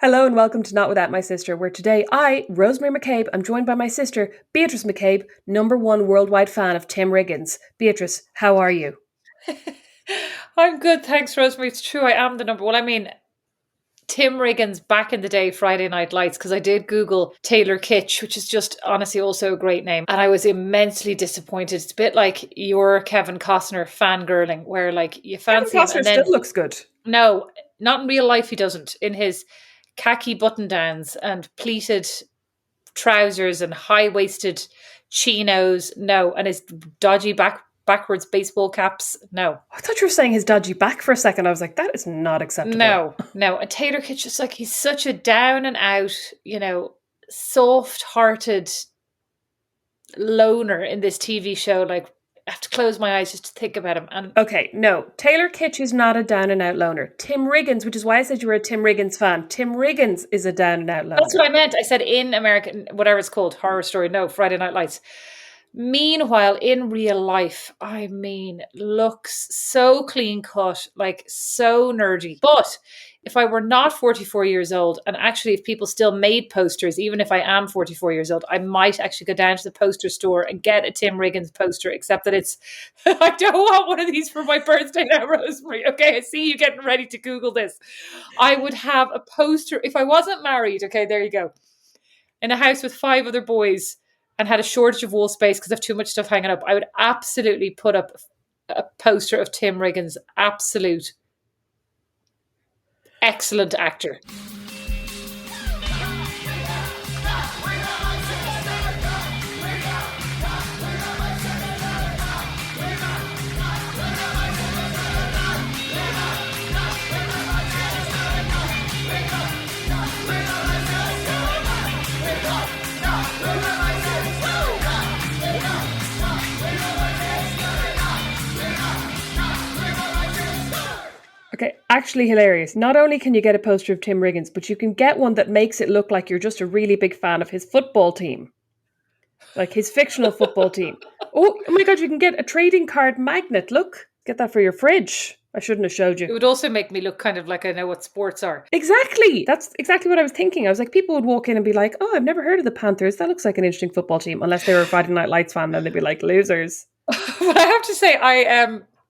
Hello and welcome to Not Without My Sister, where today I, Rosemary McCabe, am joined by my sister, Beatrice McCabe, #1 worldwide fan of Tim Riggins. Beatrice, how are you? I'm good, thanks, Rosemary. It's true, I am the number. Well, I mean, Tim Riggins back in the day, Friday Night Lights, because I did Google Taylor Kitsch, which is just honestly also a great name. And I was immensely disappointed. It's a bit like your Kevin Costner fangirling, where like you Kevin fancy him Costner and still then, looks good. no, not in real life, he doesn't. In his khaki button downs and pleated trousers and high waisted chinos, no. And his dodgy backwards baseball caps, no. I thought you were saying his dodgy back for a second. I was like, that is not acceptable. No, no. And Taylor Kitsch just like he's such a down and out, soft hearted loner in this TV show. Like I have to close my eyes just to think about him. And Okay, no, Taylor Kitsch is not a down and out loner. Tim Riggins, which is why I said you were a Tim Riggins fan. Tim Riggins is a down and out that's loner. what I meant. I said in American, whatever it's called, Horror Story. No, Friday Night Lights. Meanwhile, in real life, I mean, looks so clean cut, like so nerdy. But if I were not 44 years old, and actually, if people still made posters, even if I am 44 years old, I might actually go down to the poster store and get a Tim Riggins poster, except that it's, I don't want one of these for my birthday now, Rosemary. Okay, I see you getting ready to Google this. I would have a poster, if I wasn't married, okay, there you go, in a house with 5 other boys and had a shortage of wall space because I have too much stuff hanging up, I would absolutely put up a poster of Tim Riggins. Absolute excellent actor. Okay, actually hilarious. Not only can you get a poster of Tim Riggins, but you can get one that makes it look like you're just a really big fan of his football team. Like his fictional football team. Oh my god, you can get a trading card magnet. Look, get that for your fridge. I shouldn't have showed It you. would also make me look kind of like I know what sports are. Exactly. That's exactly what I was thinking. I was like, people would walk in and be like, oh, I've never heard of the Panthers. That looks like an interesting football team. Unless they were a Friday Night Lights fan, then they'd be like, losers. But I have to say,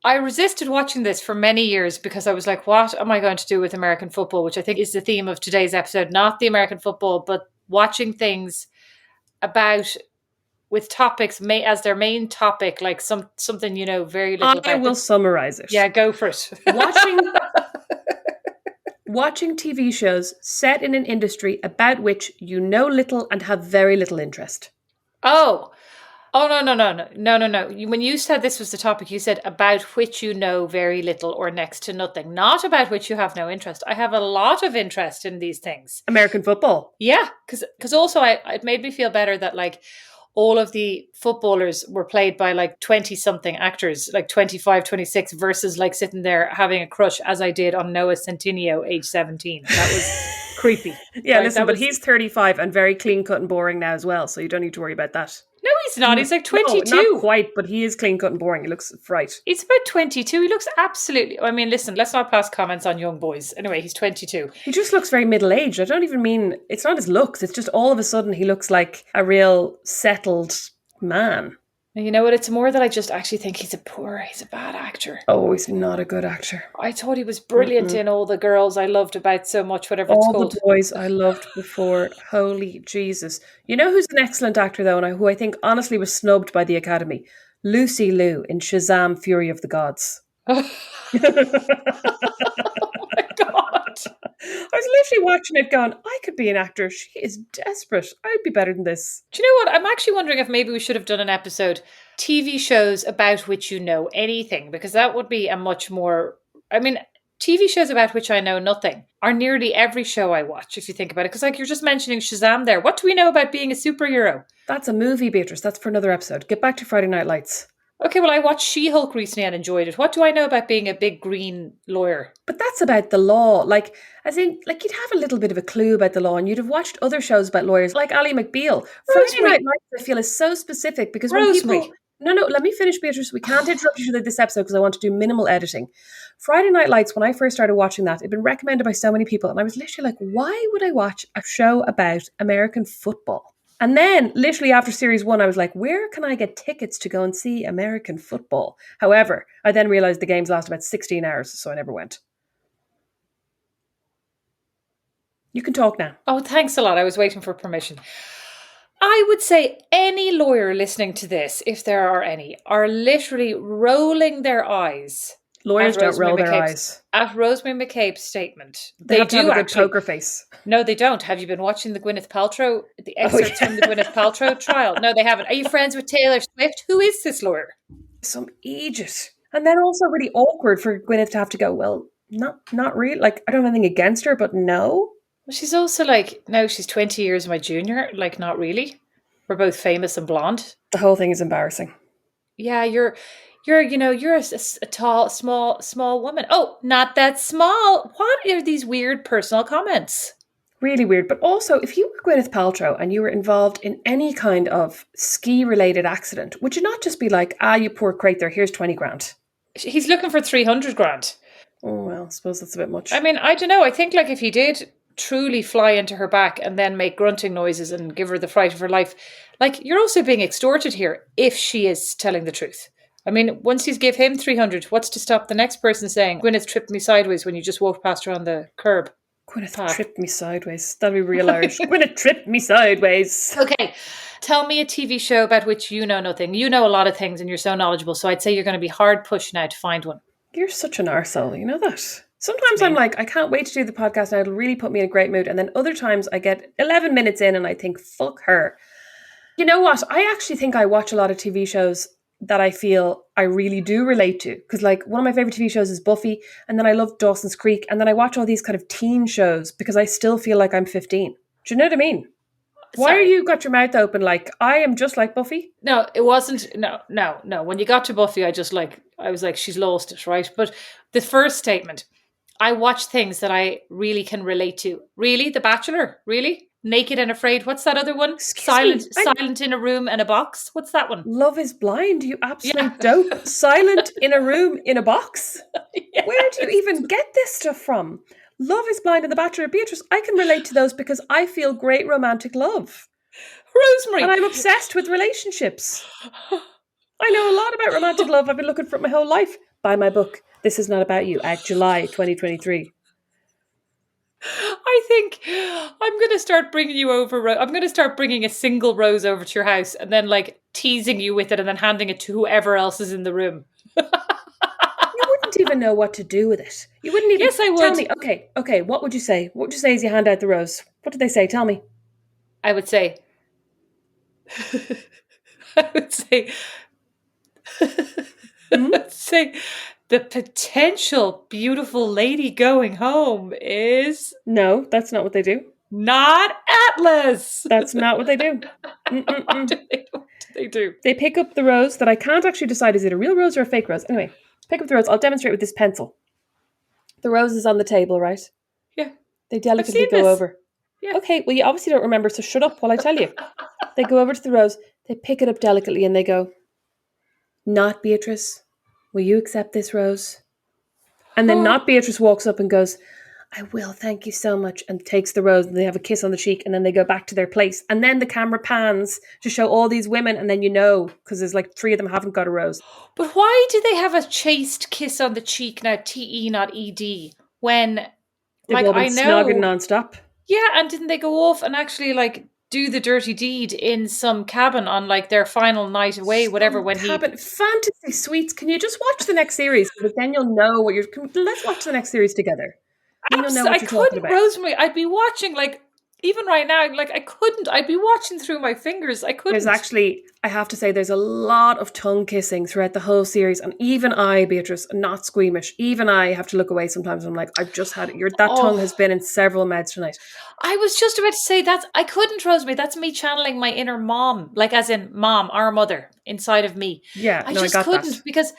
I resisted watching this for many years because I was like, what am I going to do with American football? Which I think is the theme of today's episode, not the American football, but watching things about with topics as their main topic, like something you know very little I about. will summarize it. Yeah, go for it. Watching watching TV shows set in an industry about which you know little and have very little interest. Oh, no. When you said this was the topic, you said about which you know very little or next to nothing, not about which you have no interest. I have a lot of interest in these things. American football. Yeah, because also it made me feel better that like all of the footballers were played by like 20 something actors, like 25, 26, versus like sitting there having a crush as I did on Noah Centineo, age 17. That was creepy. Yeah, Right? listen, That but was, he's 35 and very clean cut and boring now as well, so you don't need to worry about that. no, he's not. He's like No, not 22. quite, but he is clean cut and boring. He looks fright. He's about 22. He looks absolutely. I mean, listen, let's not pass comments on young boys. Anyway, he's 22. He just looks very middle aged. I don't even mean it's not his looks, it's just all of a sudden he looks like a real settled man. And you know what? It's more that I just actually think he's a bad actor. Oh, he's not a good actor. I thought he was brilliant in All the Girls I Loved About So Much, whatever it's All called. the boys I loved before. Holy Jesus. You know who's an excellent actor, though, and who I think honestly was snubbed by the Academy? Lucy Liu in Shazam Fury of the Gods. Oh my God. I was literally watching it going, I could be an actor. She is desperate. I'd be better than this. Do you know what? I'm actually wondering if maybe we should have done an episode TV shows about which you know anything, because that would be a much more. I mean, TV shows about which I know nothing are nearly every show I watch, if you think about it. Because, like, you're just mentioning Shazam there. What do we know about being a superhero? That's a movie, Beatrice. That's for another episode. Get back to Friday Night Lights. Okay, well, I watched She-Hulk recently and enjoyed it. What do I know about being a big green lawyer? But that's about the law. Like, as in, like, you'd have a little bit of a clue about the law and you'd have watched other shows about lawyers, like Ally McBeal. Friday Rosemary, Night Lights, I feel, is so specific because when Rosemary, people No, let me finish, Beatrice. We can't interrupt each other this episode because I want to do minimal editing. Friday Night Lights, when I first started watching that, it'd been recommended by so many people, and I was literally like, why would I watch a show about American football? And then, literally after series 1, I was like, where can I get tickets to go and see American football? However, I then realised the games last about 16 hours, so I never went. You can talk now. Oh, thanks a lot. I was waiting for permission. I would say any lawyer listening to this, if there are any, are literally rolling their eyes. Lawyers don't roll their eyes. At Rosemary McCabe's statement. They have to have a good poker face. No, they don't. Have you been watching the Gwyneth Paltrow, the excerpts from the Gwyneth Paltrow trial? No, they haven't. Are you friends with Taylor Swift? Who is this lawyer? Some idiot. And then also really awkward for Gwyneth to have to go, well, not really. Like, I don't have anything against her, but no. Well, she's also like, no, she's 20 years my junior. Like, not really. We're both famous and blonde. The whole thing is embarrassing. Yeah, you're a tall, small woman. Oh, not that small. What are these weird personal comments? Really weird. But also, if you were Gwyneth Paltrow and you were involved in any kind of ski-related accident, would you not just be like, you poor crate there, here's 20 grand? He's looking for 300 grand. Oh, well, I suppose that's a bit much. I mean, I don't know. I think like if he did truly fly into her back and then make grunting noises and give her the fright of her life, like you're also being extorted here if she is telling the truth. I mean, once you give him 300, what's to stop the next person saying, Gwyneth tripped me sideways when you just walked past her on the curb? Gwyneth tripped me sideways. That'd be real Irish. Gwyneth tripped me sideways. Okay. Tell me a TV show about which you know nothing. You know a lot of things and you're so knowledgeable, so I'd say you're going to be hard pushed now to find one. You're such an arsehole, you know that? Sometimes I'm like, I can't wait to do the podcast now. It'll really put me in a great mood. And then other times I get 11 minutes in and I think, fuck her. You know what? I actually think I watch a lot of TV shows that I feel I really do relate to. Because like one of my favorite TV shows is Buffy. And then I love Dawson's Creek. And then I watch all these kind of teen shows because I still feel like I'm 15. Do you know what I mean? Why are you got your mouth open like, I am just like Buffy? No, it wasn't. No. When you got to Buffy, I was like, she's lost it, right? But the first statement, I watch things that I really can relate to. Really? The Bachelor? Really? Naked and Afraid? What's that other one? Silent in a Room and a Box? What's that one? Love is Blind, you absolute dope. Silent in a Room in a Box? Yeah. Where do you even get this stuff from? Love is Blind and The Bachelor. Beatrice, I can relate to those because I feel great romantic love. Rosemary! And I'm obsessed with relationships. I know a lot about romantic love. I've been looking for it my whole life. Buy my book. This is Not About You at July 2023. I think I'm going to start bringing you over. I'm going to start bringing a single rose over to your house and then like teasing you with it and then handing it to whoever else is in the room. You wouldn't even know what to do with it. You wouldn't even. Yes, I would. Tell me. Okay. What would you say? What would you say as you hand out the rose? What did they say? Tell me. I would say. Say the potential beautiful lady going home is... No, that's not what they do. Not Atlas. That's not what they do. What do they do? They pick up the rose that I can't actually decide, is it a real rose or a fake rose? Anyway, pick up the rose. I'll demonstrate with this pencil. The rose is on the table, right? Yeah. They delicately go over. Yeah. Okay, well, you obviously don't remember, so shut up while I tell you. They go over to the rose, they pick it up delicately, and they go, "Not Beatrice. Will you accept this rose?" And then Not Beatrice walks up and goes, "I will, thank you so much," and takes the rose, and they have a kiss on the cheek, and then they go back to their place. And then the camera pans to show all these women, and then you know, because there's like 3 of them haven't got a rose. But why do they have a chaste kiss on the cheek, now T-E, not E-D, when, They've like, all been I know... snogging non-stop. Yeah, and didn't they go off and actually, like, do the dirty deed in some cabin on, like, their final night away, whatever, when cabin. Fantasy suites. Can you just watch the next series? Because then you'll know what you're... Let's watch the next series together. Then you'll know what you're talking about. Rosemary, I'd be watching, like, even right now, like, I couldn't. I'd be watching through my fingers. I couldn't. There's actually, I have to say, there's a lot of tongue kissing throughout the whole series. And even I, Beatrice, not squeamish, even I have to look away sometimes. I'm like, I've just had it. That tongue has been in several mouths tonight. I was just about to say that. I couldn't, Rosemary. That's me channeling my inner mom. Like, as in mom, our mother, inside of me. Yeah, I just couldn't because,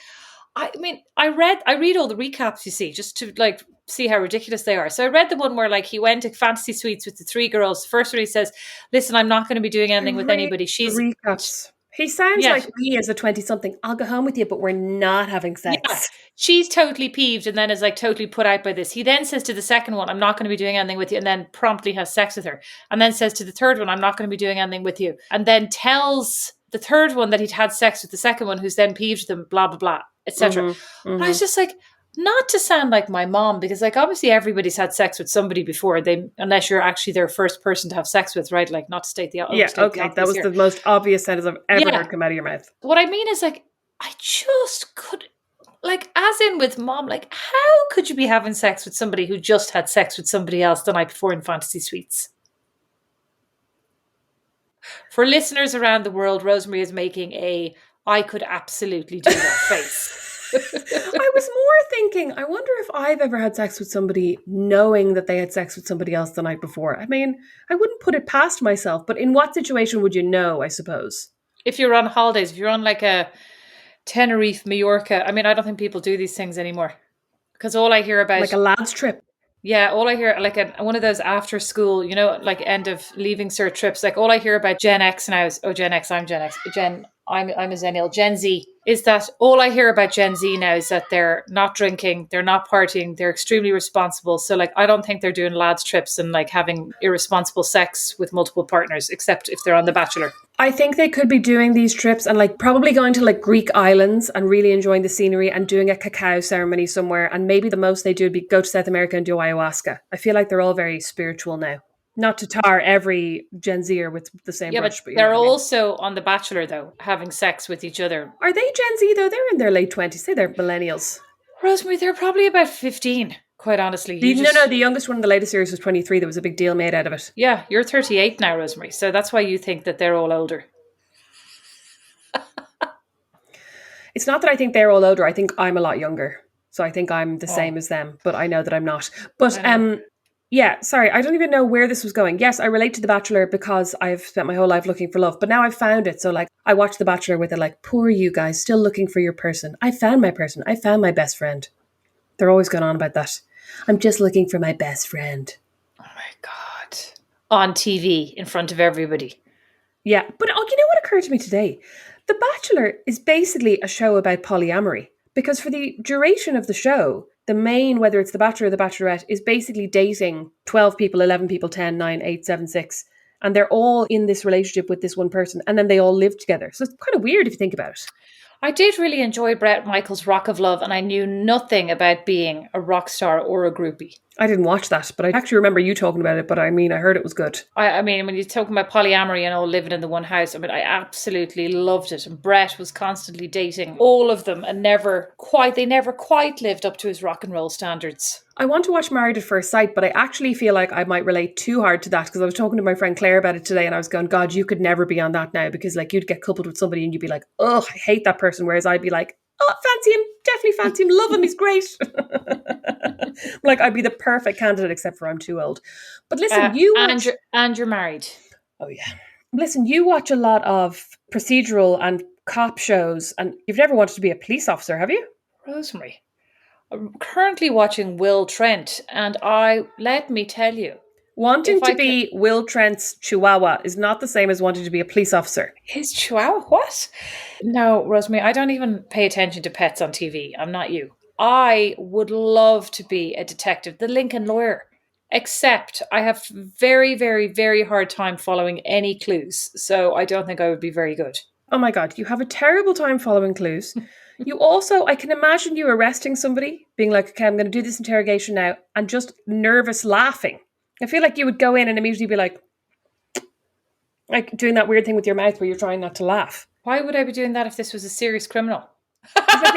I mean, I read all the recaps, you see, just to, like, see how ridiculous they are. So I read the one where, like, he went to fantasy suites with the 3 girls. The first one he says, "Listen, I'm not going to be doing anything with anybody." She's recaps. He sounds Yeah. like me as a 20-something. I'll go home with you, but we're not having Yeah. sex. She's totally peeved and then is like totally put out by this. He then says to the second one, I'm not going to be doing anything with you, and then promptly has sex with her. And then says to the third one, I'm not going to be doing anything with you. And then tells the third one that he'd had sex with the second one, who's then peeved them, blah, blah, blah, etc. I was just like, not to sound like my mom, because like obviously everybody's had sex with somebody before, they unless you're actually their first person to have sex with, right? Like not to state the Yeah, overstate the okay. That obvious was here. the most obvious sentence I've ever Yeah. heard come out of your mouth. What I mean is like, I just could, like, as in with mom, like, how could you be having sex with somebody who just had sex with somebody else the night before in Fantasy Suites? For listeners around the world, Rosemary is making a I could absolutely do that face. I was more thinking, I wonder if I've ever had sex with somebody knowing that they had sex with somebody else the night before. I mean, I wouldn't put it past myself, but in what situation would you know, I suppose? If you're on holidays, if you're on like a Tenerife, Mallorca, I mean, I don't think people do these things anymore. Because all I hear about, Like a lad's trip. yeah, all I hear, like one of those after school, you know, like end of leaving cert trips, like all I hear about Gen X now is, oh, Gen X, I'm Gen X, I'm a Zennial, Gen Z, is that all I hear about Gen Z now is that they're not drinking, they're not partying, they're extremely responsible. So like, I don't think they're doing lads trips and like having irresponsible sex with multiple partners, except if they're on The Bachelor. I think they could be doing these trips and like probably going to like Greek islands and really enjoying the scenery and doing a cacao ceremony somewhere. And maybe the most they do would be go to South America and do ayahuasca. I feel like they're all very spiritual now. Not to tar every Gen Zer with the same Yeah, but brush, but you know they're what I mean. also on The Bachelor though, having sex with each other. Are they Gen Z though? They're in their late 20s. Say they're millennials. Rosemary, they're probably about 15, quite honestly. No, the youngest one in the latest series was 23. There was a big deal made out of it. Yeah, you're 38 now, Rosemary. So that's why you think that they're all older. It's not that I think they're all older. I think I'm a lot younger. So I think I'm the same as them, but I know that I'm not. But yeah, sorry, I don't even know where this was going. Yes, I relate to The Bachelor because I've spent my whole life looking for love, but now I've found it. So like I watched The Bachelor with it like, poor you guys, still looking for your person. I found my person. I found my best friend. They're always going on about that. I'm just looking for my best friend. Oh my God. On TV in front of everybody. Yeah, but oh, you know what occurred to me today? The Bachelor is basically a show about polyamory because for the duration of the show, the main, whether it's the Bachelor or the Bachelorette, is basically dating 12 people, 11 people, 10, 9, 8, 7, 6. And they're all in this relationship with this one person and then they all live together. So it's kind of weird if you think about it. I did really enjoy Brett Michaels' Rock of Love, and I knew nothing about being a rock star or a groupie. I didn't watch that, but I actually remember you talking about it. But I mean, I heard it was good. I mean, when you're talking about polyamory and all living in the one house, I mean, I absolutely loved it. And Brett was constantly dating all of them and they never quite lived up to his rock and roll standards. I want to watch Married at First Sight, but I actually feel like I might relate too hard to that because I was talking to my friend Claire about it today and I was going, God, you could never be on that now because like you'd get coupled with somebody and you'd be like, oh, I hate that person. Whereas I'd be like, oh, fancy him, definitely fancy him, love him, he's great. Like I'd be the perfect candidate except for I'm too old. But listen, you're married. Oh yeah. Listen, you watch a lot of procedural and cop shows and you've never wanted to be a police officer, have you? Rosemary, I'm currently watching Will Trent, and let me tell you, wanting to be Will Trent's chihuahua is not the same as wanting to be a police officer. His chihuahua? What? No, Rosemary, I don't even pay attention to pets on TV. I'm not you. I would love to be a detective, the Lincoln lawyer, except I have very, very, very hard time following any clues. So I don't think I would be very good. Oh my God, you have a terrible time following clues. You also, I can imagine you arresting somebody, being like, okay, I'm going to do this interrogation now, and just nervous laughing. I feel like you would go in and immediately be like doing that weird thing with your mouth where you're trying not to laugh. Why would I be doing that if this was a serious criminal? Because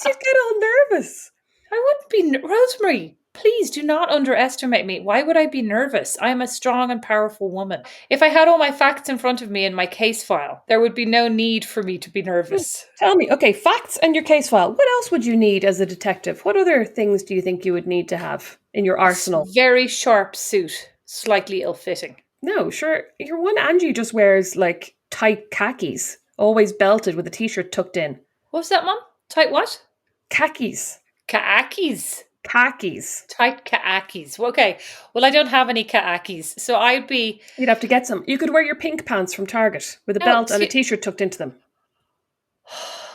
you'd get all nervous. I wouldn't be, Rosemary. Please do not underestimate me. Why would I be nervous? I am a strong and powerful woman. If I had all my facts in front of me in my case file, there would be no need for me to be nervous. Tell me, okay, facts and your case file. What else would you need as a detective? What other things do you think you would need to have in your arsenal? Very sharp suit, slightly ill-fitting. No, sure. Your one Angie just wears like tight khakis, always belted with a t-shirt tucked in. What was that, Mum? Tight what? Khakis. Khakis. khakis. Tight khakis. Okay. Well, I don't have any khakis, so I'd be You'd have to get some. You could wear your pink pants from Target with a no. belt and a t-shirt tucked into them.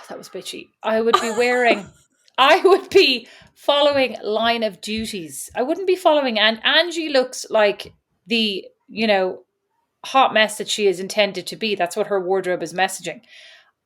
That was bitchy. I would be wearing. I would be following line of duties. I wouldn't be following. And Angie looks like the hot mess that she is intended to be. That's what her wardrobe is messaging.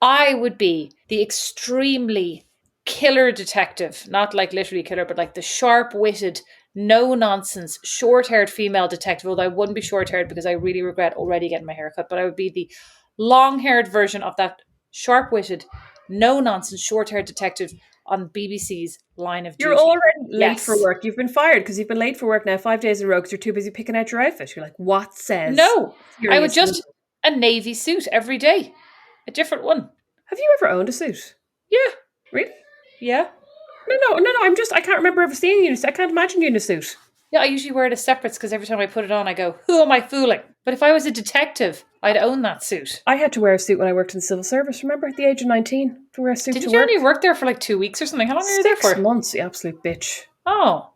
I would be the extremely killer detective, not like literally killer, but like the sharp-witted, no-nonsense, short-haired female detective. Although I wouldn't be short-haired because I really regret already getting my hair cut, but I would be the long-haired version of that sharp-witted, no-nonsense, short-haired detective on BBC's Line of You're Duty. already late for Yes. work. You've been fired because you've been late for work now 5 days in a row because you're too busy picking out your outfit. You're like, what says? No, I would serious just woman? a navy suit every day, a different one. Have you ever owned a suit? Yeah, Really? yeah. No. I can't remember ever seeing you in a suit. I can't imagine you in a suit. Yeah, I usually wear it as separates because every time I put it on, I go, who am I fooling? But if I was a detective, I'd own that suit. I had to wear a suit when I worked in the civil service. Remember, at the age of 19, to wear a suit Didn't to you work. only work there for like 2 weeks or something? How long were you there 6 for? months, you absolute bitch. Oh.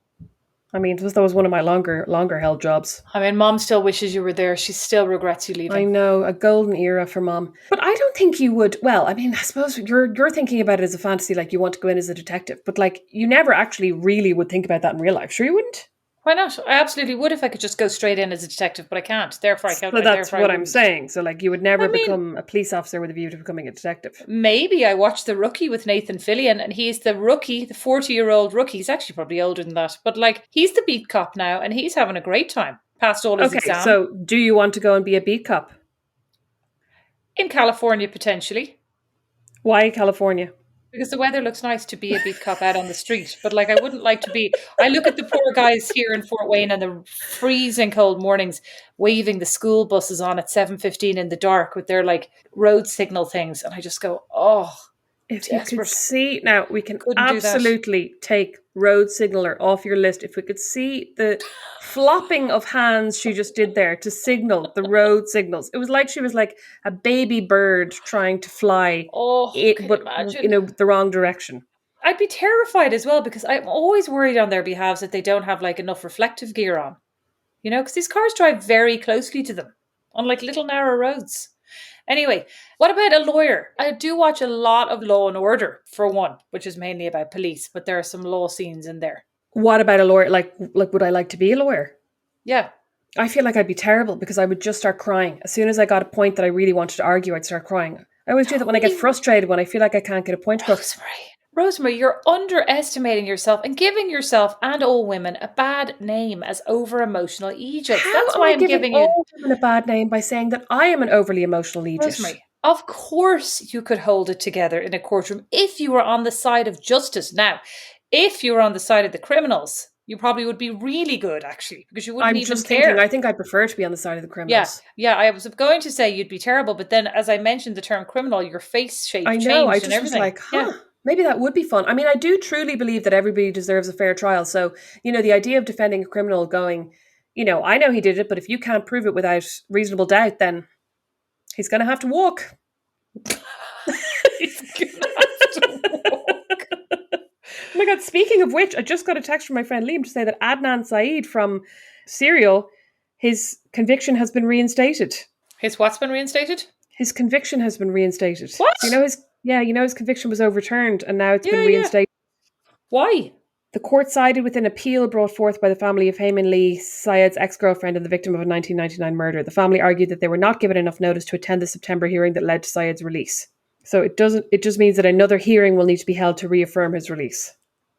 I mean, that was one of my longer held jobs. I mean, Mom still wishes you were there. She still regrets you I leaving. know, a golden era for Mom. But I don't think you would. Well, I mean, I suppose you're thinking about it as a fantasy, like you want to go in as a detective. But like, you never actually really would think about that in real life. Sure, you wouldn't. Why not? I absolutely would if I could just go straight in as a detective, but I can't. Therefore, I can't. So that's Therefore, I what I'm wouldn't. saying. So like, you would never I mean, become a police officer with a view to becoming a detective. maybe I watched The Rookie with Nathan Fillion, and he's the rookie, the 40-year-old rookie. He's actually probably older than that, but like, he's the beat cop now, and he's having a great time. Passed all his Okay, exams. so do you want to go and be a beat cop? In California, potentially. Why California? Because the weather looks nice to be a beat cop out on the street. But like, I wouldn't like to be. I look at the poor guys here in Fort Wayne and the freezing cold mornings waving the school buses on at 7:15 in the dark with their like road signal things. And I just go, oh, If you could desperate. see, now we can Couldn't do that. absolutely take road signaler off your list. If we could see the flopping of hands she just did there to signal the road signals. It was like she was like a baby bird trying to fly Oh, it, can you but imagine? the wrong direction. I'd be terrified as well because I'm always worried on their behalf that they don't have like enough reflective gear on. Because these cars drive very closely to them on like little narrow roads. Anyway, what about a lawyer? I do watch a lot of Law and Order, for one, which is mainly about police, but there are some law scenes in there. What about a lawyer? Like would I like to be a lawyer? Yeah. I feel like I'd be terrible because I would just start crying. As soon as I got a point that I really wanted to argue, I'd start crying. I always do that when I get frustrated, when I feel like I can't get a point across. Rosemary, you're underestimating yourself and giving yourself and all women a bad name as over-emotional Egypts. That's why I'm giving you all women a bad name by saying that I am an overly emotional Egypt. Rosemary. Of course you could hold it together in a courtroom if you were on the side of justice. Now, if you were on the side of the criminals, you probably would be really good, actually, because you wouldn't I'm even just care. thinking, I think I prefer to be on the side of the criminals. Yeah, I was going to say you'd be terrible, but then as I mentioned the term criminal, your face shape changed I just and everything. was like, maybe that would be fun. I mean, I do truly believe that everybody deserves a fair trial. So, the idea of defending a criminal going, I know he did it, but if you can't prove it without reasonable doubt, then he's going to have to walk. He's going to have to walk. Oh my God, speaking of which, I just got a text from my friend Liam to say that Adnan Saeed from Serial, his conviction has been reinstated. His what's been reinstated? His conviction has been reinstated. What? His conviction was overturned and now it's been reinstated. Why? The court sided with an appeal brought forth by the family of Heyman Lee, Syed's ex-girlfriend and the victim of a 1999 murder. The family argued that they were not given enough notice to attend the September hearing that led to Syed's release. So it just means that another hearing will need to be held to reaffirm his release.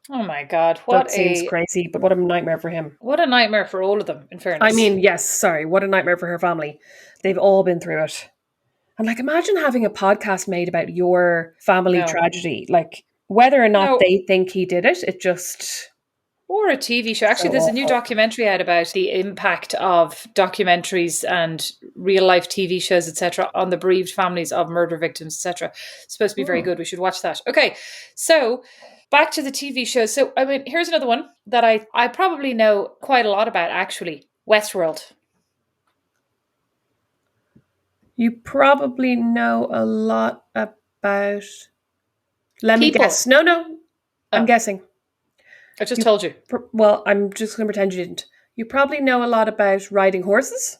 Oh my God, that seems crazy, but what a nightmare for him. What a nightmare for all of them, in fairness. I mean, yes, sorry, what a nightmare for her family. They've all been through it. And like, imagine having a podcast made about your family tragedy. Like, whether or not they think he did it, it just... Or a TV show. Actually, there's a new documentary out about the impact of documentaries and real life TV shows, etc., on the bereaved families of murder victims, etc. It's supposed to be very good. We should watch that. Okay, so back to the TV shows. So, I mean, here's another one that I probably know quite a lot about, actually. Westworld. You probably know a lot about... Let me guess. No. I'm guessing. I just told you. Well, I'm just going to pretend you didn't. You probably know a lot about riding horses.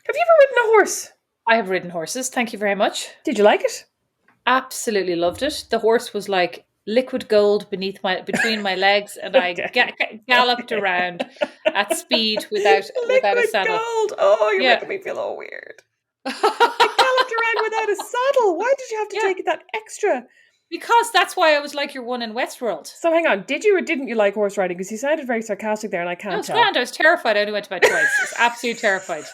Have you ever ridden a horse? I have ridden horses. Thank you very much. Did you like it? Absolutely loved it. The horse was like liquid gold between my legs, and I Okay. galloped Okay. around at speed without a Liquid saddle. gold. Oh, you're Yeah. making me feel all weird. I galloped around without a saddle. Why did you have to Yeah. take that extra? Because that's why I was like your one in Westworld. So hang on, did you or didn't you like horse riding? Because you sounded very sarcastic there, and I No, can't it's tell. grand. I was terrified. I only went about twice. I was absolutely terrified.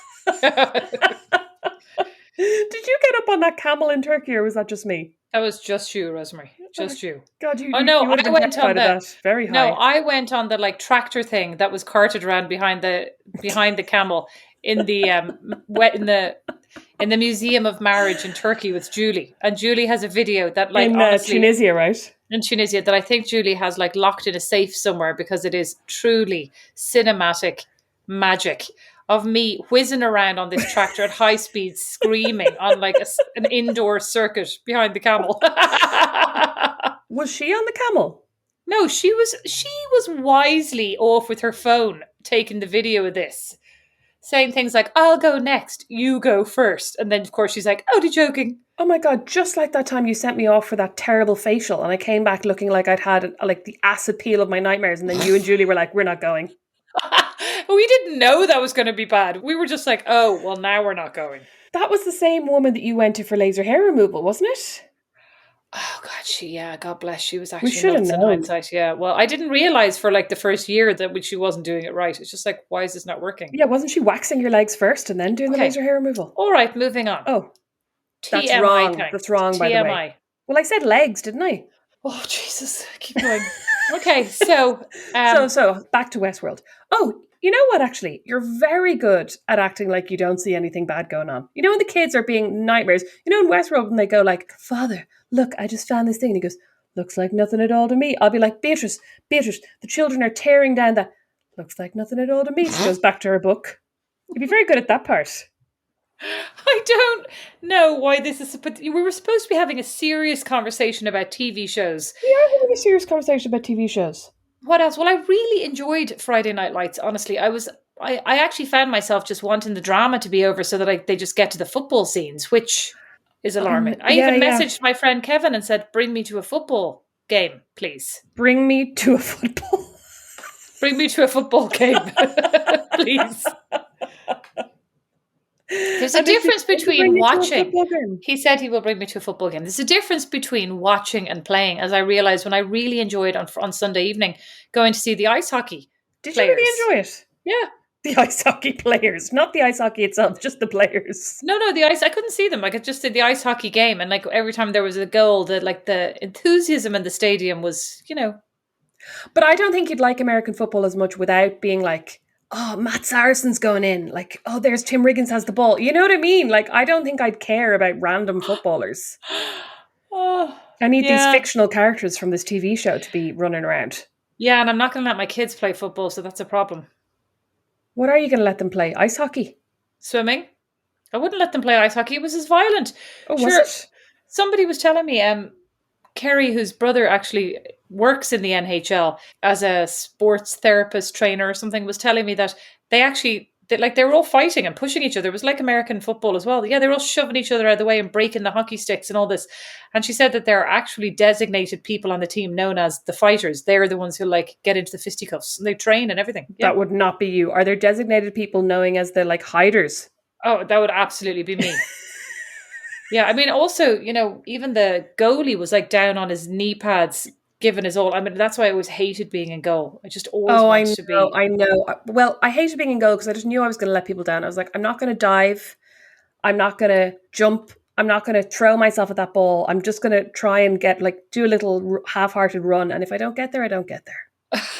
Did you get up on that camel in Turkey, or was that just me? That was just you, Rosemary. Just you. God, you Oh no, would have I been went on terrified of the that. Very high. I went on the like tractor thing that was carted around behind the camel in the in the Museum of Marriage in Turkey with Julie. And Julie has a video that like in honestly Tunisia, right? in Tunisia that I think Julie has like locked in a safe somewhere because it is truly cinematic magic of me whizzing around on this tractor at high speed, screaming on like an indoor circuit behind the camel. Was she on the camel? No, she was wisely off with her phone taking the video of this, saying things like, "I'll go next, you go first," and then of course she's like, "Only joking." Oh my God, just like that time you sent me off for that terrible facial and I came back looking like I'd had like the acid peel of my nightmares, and then you and Julie were like, we're not going. We didn't know that was going to be bad. We were just like, "Oh, well, now we're not going." That was the same woman that you went to for laser hair removal, wasn't it? Oh God, God bless. She was actually should have nuts in known. hindsight. Yeah. Well, I didn't realize for like the first year that she wasn't doing it right. It's just like, why is this not working? Yeah, wasn't she waxing your legs first and then doing the Okay. laser hair removal? All right, moving on. Oh, that's TMI, wrong. thanks. That's wrong, by the way. TMI. Well, I said legs, didn't I? Oh, Jesus. Keep going. Okay, so... So back to Westworld. Oh, you know what, actually? You're very good at acting like you don't see anything bad going on. You know when the kids are being nightmares? You know in Westworld when they go like, Father, look, I just found this thing. And he goes, looks like nothing at all to me. I'll be like, Beatrice, the children are tearing down that. Looks like nothing at all to me. She goes back to her book. You'd be very good at that part. I don't know why this is... But we were supposed to be having a serious conversation about TV shows. We are having a serious conversation about TV shows. What else? Well, I really enjoyed Friday Night Lights, honestly. I actually found myself just wanting the drama to be over so that they just get to the football scenes, which is alarming. I even messaged my friend Kevin and said, bring me to a football game, please. Bring me to a football. Bring me to a football game, please. There's a difference between watching. He said he will bring me to a football game. There's a difference between watching and playing, as I realized when I really enjoyed on Sunday evening going to see the ice hockey. Did players. you really enjoy it? Yeah. The ice hockey players, not the ice hockey itself, just the players. No, I couldn't see them. I could just see the ice hockey game, and like every time there was a goal, the enthusiasm in the stadium was, But I don't think you'd like American football as much without being like, oh, Matt Saracen's going in. Like, oh, there's Tim Riggins has the ball. You know what I mean? Like, I don't think I'd care about random footballers. I need these fictional characters from this TV show to be running around. Yeah, and I'm not going to let my kids play football, so that's a problem. What are you going to let them play? Ice hockey? Swimming? I wouldn't let them play ice hockey. It was as violent. Oh, was it? Somebody was telling me, Kerry, whose brother actually works in the NHL as a sports therapist trainer or something, was telling me that they were all fighting and pushing each other. It was like American football as well. Yeah, they were all shoving each other out of the way and breaking the hockey sticks and all this. And she said that there are actually designated people on the team known as the fighters. They're the ones who like get into the fisticuffs and they train and everything. Yeah. That would not be you. Are there designated people knowing as the like hiders? Oh, that would absolutely be me. Yeah, I mean, also, even the goalie was like down on his knee pads, giving his all. I mean, that's why I always hated being in goal. I just always wanted to be. I know. Well, I hated being in goal because I just knew I was going to let people down. I was like, I'm not going to dive. I'm not going to jump. I'm not going to throw myself at that ball. I'm just going to try and do a little half-hearted run. And if I don't get there, I don't get there.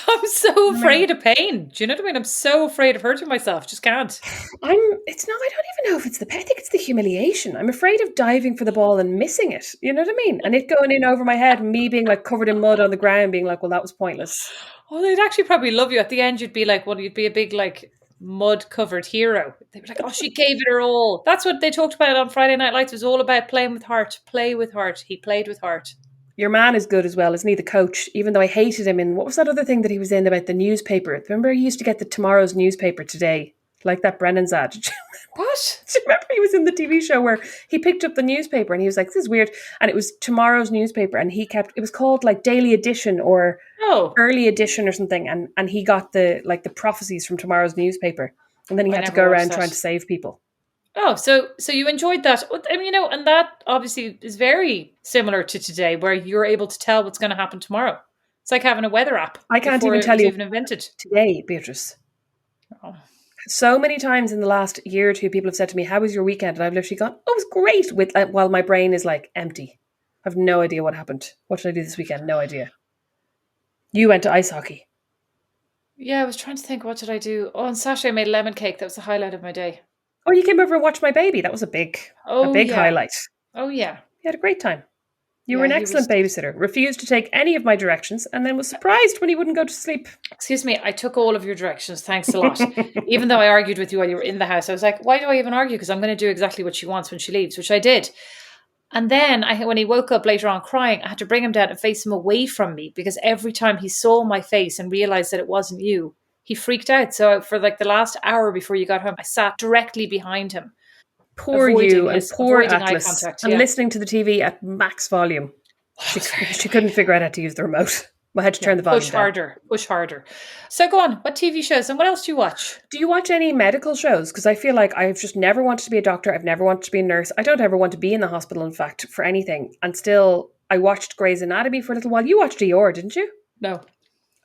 I'm so afraid of pain. Do you know what I mean? I'm so afraid of hurting myself. Just can't. I don't even know if it's the pain. I think it's the humiliation. I'm afraid of diving for the ball and missing it. You know what I mean? And it going in over my head and me being like covered in mud on the ground being like, well, that was pointless. Oh, they'd actually probably love you. At the end, you'd be like, you'd be a big like mud covered hero. They'd be like, oh, she gave it her all. That's what they talked about on Friday Night Lights. It was all about playing with heart. Play with heart. He played with heart. Your man is good as well, isn't he? The coach, even though I hated him in, what was that other thing that he was in about the newspaper? Remember he used to get the tomorrow's newspaper today, like that Brennan's ad. Do What? you remember he was in the TV show where he picked up the newspaper and he was like, this is weird. And it was tomorrow's newspaper and it was called like Daily Edition or Oh, Early Edition or something. And he got the prophecies from tomorrow's newspaper. And then he I had to never go watched around that. trying to save people. Oh, so you enjoyed that. I mean, and that obviously is very similar to today, where you're able to tell what's going to happen tomorrow. It's like having a weather app. I can't before even it tell was you even invented. today, Beatrice. Oh. So many times in the last year or two, people have said to me, "How was your weekend?" And I've literally gone, "Oh, it was great." While my brain is like empty, I have no idea what happened. What did I do this weekend? No idea. You went to ice hockey. Yeah, I was trying to think, what did I do? Oh, on Saturday I made lemon cake. That was the highlight of my day. Oh, you came over and watched my baby. That was a big Oh yeah. highlight. Oh yeah. You had a great time. You were Yeah, an he excellent was. babysitter. Refused to take any of my directions, and then was surprised when he wouldn't go to sleep. Excuse me, I took all of your directions. Thanks a lot. Even though I argued with you while you were in the house, I was like, why do I even argue? Because I'm going to do exactly what she wants when she leaves, which I did. And then when he woke up later on crying, I had to bring him down and face him away from me because every time he saw my face and realized that it wasn't you, he freaked out. So for like the last hour before you got home, I sat directly behind him, Poor you and poor avoiding eye Atlas, contact. and Yeah. listening to the TV at max volume. She couldn't figure out how to use the remote. I had to turn the volume down. Push harder. So go on. What TV shows and what else do you watch? Do you watch any medical shows? Because I feel like I've just never wanted to be a doctor. I've never wanted to be a nurse. I don't ever want to be in the hospital, in fact, for anything. And still, I watched Grey's Anatomy for a little while. You watched ER, didn't you? No.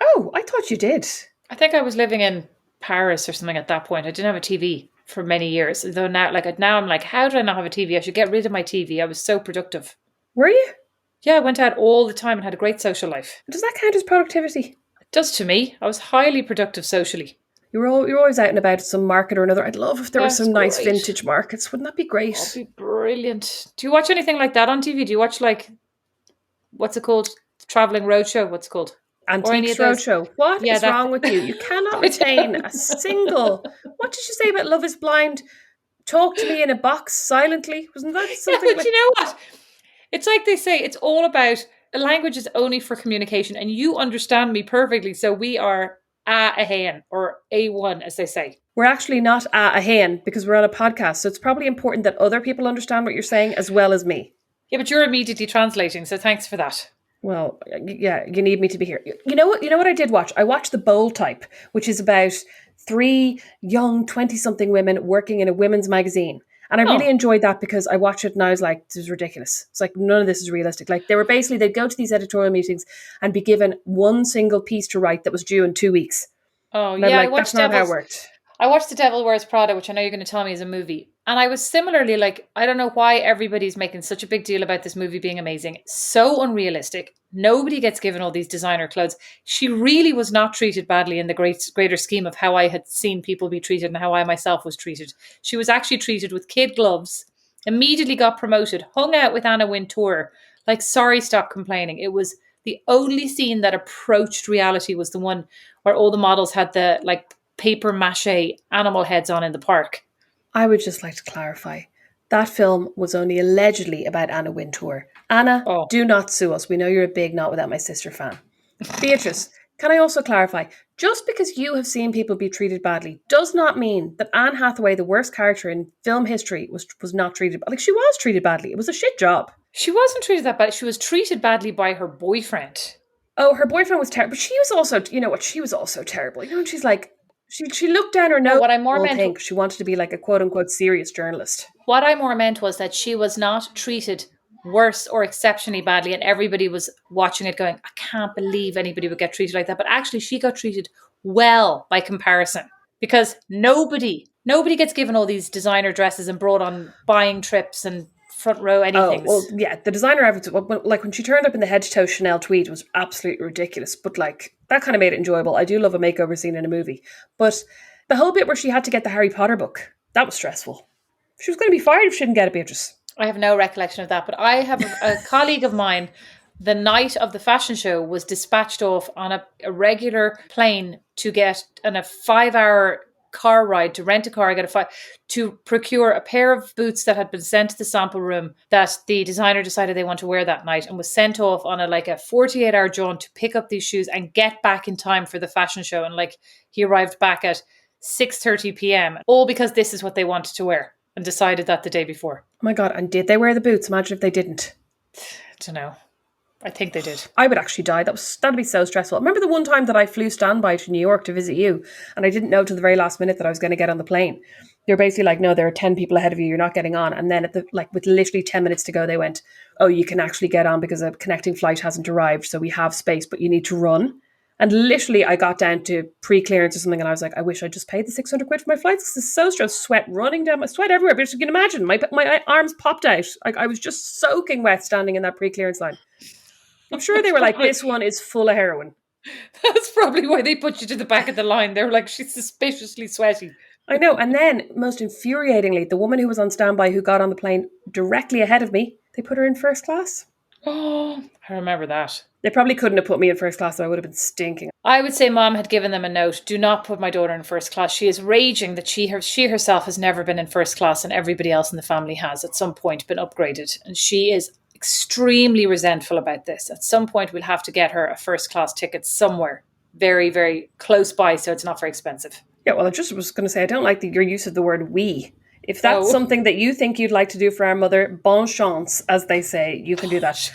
Oh, I thought you did. I think I was living in Paris or something at that point. I didn't have a TV for many years. Though now I'm like, how did I not have a TV? I should get rid of my TV. I was so productive. Were you? Yeah, I went out all the time and had a great social life. Does that count as productivity? It does to me. I was highly productive socially. You're always out and about at some market or another. I'd love if there were That's some nice great. vintage markets. Wouldn't that be great? That'd be brilliant. Do you watch anything like that on TV? Do you watch what's it called? Traveling Roadshow? What's it called? Antiques Roadshow. What is that's wrong with you? You cannot retain a single. What did you say about Love is Blind? Talk to me in a box silently. Wasn't that something? Yeah, but you know what? It's like they say, it's all about language is only for communication, and you understand me perfectly. So we are a hen or A1, as they say. We're actually not a hen because we're on a podcast. So it's probably important that other people understand what you're saying as well as me. Yeah, but you're immediately translating, so thanks for that. Well, yeah, you need me to be here. You know what I did watch? I watched The Bold Type, which is about 3 young 20-something women working in a women's magazine. And I really enjoyed that because I watched it and I was like, this is ridiculous. It's like, none of this is realistic. Like they'd go to these editorial meetings and be given one single piece to write that was due in 2 weeks. Oh, and yeah, like, that's not how it worked. I watched The Devil Wears Prada, which I know you're going to tell me is a movie. And I was similarly like, I don't know why everybody's making such a big deal about this movie being amazing. So unrealistic. Nobody gets given all these designer clothes. She really was not treated badly in the greater scheme of how I had seen people be treated and how I myself was treated. She was actually treated with kid gloves, immediately got promoted, hung out with Anna Wintour. Like, sorry, stop complaining. It was the only scene that approached reality was the one where all the models had the paper mache animal heads on in the park. I would just like to clarify. That film was only allegedly about Anna Wintour. Anna, do not sue us. We know you're a big Not Without My Sister fan. Beatrice, can I also clarify? Just because you have seen people be treated badly does not mean that Anne Hathaway, the worst character in film history, was not treated badly. Like, she was treated badly. It was a shit job. She wasn't treated that bad. She was treated badly by her boyfriend. Oh, her boyfriend was terrible. But she was also, you know what? She was also terrible. You know, she's like, she looked down her nose. What I more meant, she wanted to be like a quote unquote serious journalist. What I more meant was that she was not treated worse or exceptionally badly, and everybody was watching it going, I can't believe anybody would get treated like that. But actually, she got treated well by comparison, because nobody gets given all these designer dresses and brought on buying trips and front row anything. Oh, well, yeah, the designer outfits, like when she turned up in the head to toe Chanel tweed was absolutely ridiculous, but like that kind of made it enjoyable. I do love a makeover scene in a movie, but the whole bit where she had to get the Harry Potter book, that was stressful. She was going to be fired if she didn't get it, Beatrice. I have no recollection of that, but I have a colleague of mine, the night of the fashion show, was dispatched off on a regular plane to get a 5-hour car ride to rent a car, to procure a pair of boots that had been sent to the sample room that the designer decided they want to wear that night, and was sent off on a 48-hour jaunt to pick up these shoes and get back in time for the fashion show. And he arrived back at 6:30 p.m. all because this is what they wanted to wear, and decided that the day before. Oh my God. And did they wear the boots? Imagine if they didn't. I don't know. I think they did. I would actually die. That'd be so stressful. Remember the one time that I flew standby to New York to visit you, and I didn't know till the very last minute that I was going to get on the plane. They were basically like, no, there are 10 people ahead of you. You're not getting on. And then with literally 10 minutes to go, they went, oh, you can actually get on because a connecting flight hasn't arrived. So we have space, but you need to run. And literally I got down to pre-clearance or something, and I was like, I wish I just paid the 600 quid for my flights. This is so stressful. Sweat running down, my sweat everywhere. But you can imagine, my arms popped out. I was just soaking wet standing in that pre-clearance line. I'm sure they were like, this one is full of heroin. That's probably why they put you to the back of the line. They were like, she's suspiciously sweaty. I know. And then, most infuriatingly, the woman who was on standby who got on the plane directly ahead of me, they put her in first class. Oh, I remember that. They probably couldn't have put me in first class, so I would have been stinking. I would say Mom had given them a note. Do not put my daughter in first class. She is raging that she herself has never been in first class, and everybody else in the family has at some point been upgraded. And she is extremely resentful about this. At some point, we'll have to get her a first class ticket somewhere very, very close by, so it's not very expensive. Yeah, well, I just was going to say, I don't like your use of the word we. If that's something that you think you'd like to do for our mother, bon chance, as they say, you can do that.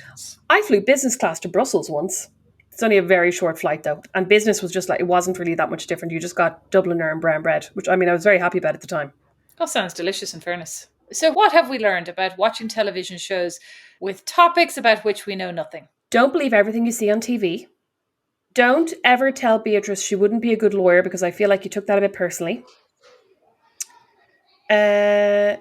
I flew business class to Brussels once. It's only a very short flight, though. And business was just it wasn't really that much different. You just got Dubliner and brown bread, which, I was very happy about at the time. That sounds delicious, in fairness. So what have we learned about watching television shows with topics about which we know nothing? Don't believe everything you see on TV. Don't ever tell Beatrice she wouldn't be a good lawyer, because I feel like you took that a bit personally. I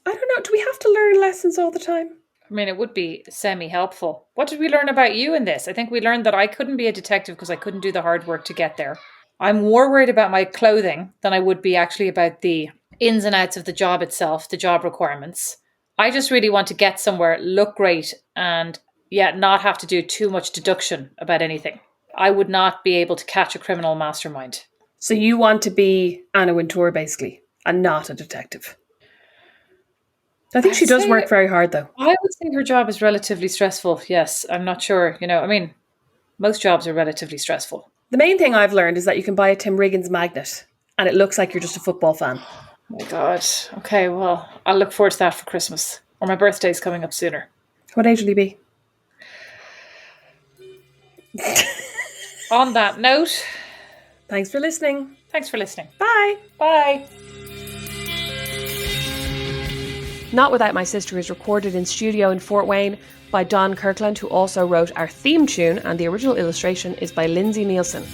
don't know. Do we have to learn lessons all the time? It would be semi-helpful. What did we learn about you in this? I think we learned that I couldn't be a detective because I couldn't do the hard work to get there. I'm more worried about my clothing than I would be actually about the ins and outs of the job itself, the job requirements. I just really want to get somewhere, look great, and not have to do too much deduction about anything. I would not be able to catch a criminal mastermind. So you want to be Anna Wintour, basically, and not a detective. I think she does work very hard, though. I would say her job is relatively stressful. Yes, I'm not sure. Most jobs are relatively stressful. The main thing I've learned is that you can buy a Tim Riggins magnet, and it looks like you're just a football fan. Oh my God. Okay, well, I'll look forward to that for Christmas. Or my birthday's coming up sooner. What age will you be? On that note... Thanks for listening. Bye. Bye. Not Without My Sister is recorded in studio in Fort Wayne by Don Kirkland, who also wrote our theme tune, and the original illustration is by Lindsay Neilson.